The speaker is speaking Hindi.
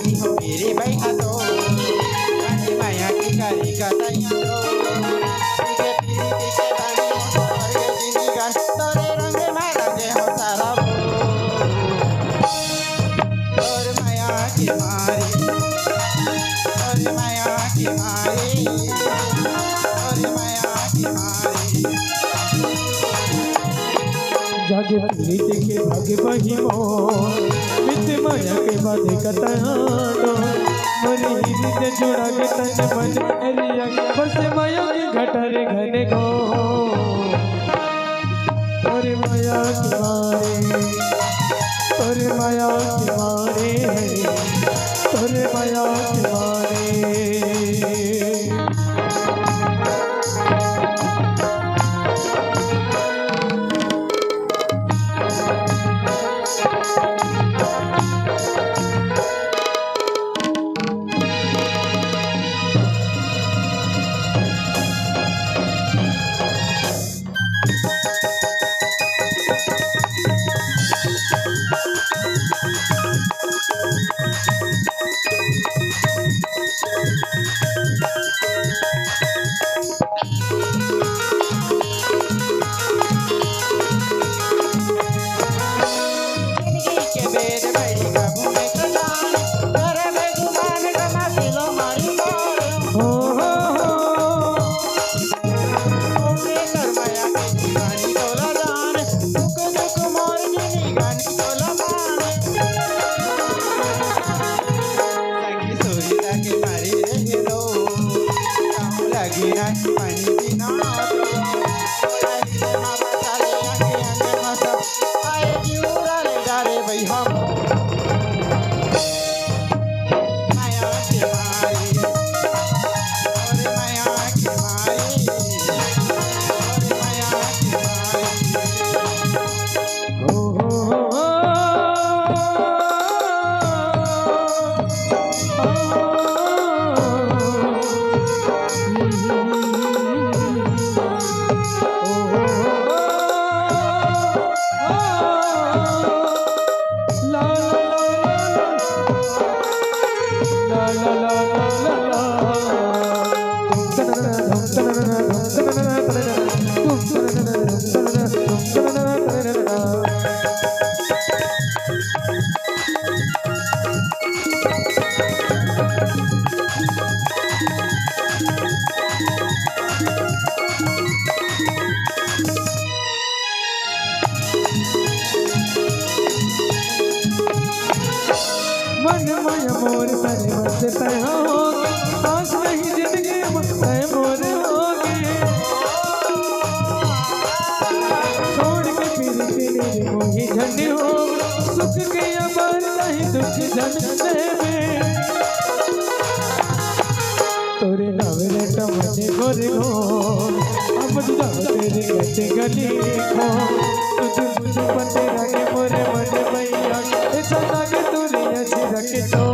लगी हो मेरे भैया तो रानी माया की करी का तैयार पीके पीके बानी हो तोरे जिंदगी तोरे रंग में रंगे हो सारा तोर माया की मारी तोर माया की मारी तोर माया की मारी जागे प्रीत के भागे बही मोर मित माया के बाधे कतहानो मोरी हृदय जोड़ा के तन मन रिया बरसे माया के घटरे घने गो तोरे माया की मारे तोरे माया की मारे तोरे माया की मारे पानी बिना मन माया मोर सारे बसे तय होगे पास में ही जिंदगी तय मोर होगे छोड़ के फिर तेरे मोही झंडी होगे सुख के अबर नहीं दुख झंडे में तोरे नावे टमने गोरे गोर अब जाओ तेरे गचे गली खो तुझ मुझ पर तेरा के मोरे मन मैया ऐसा लागे तोरे अच्छी रखे तो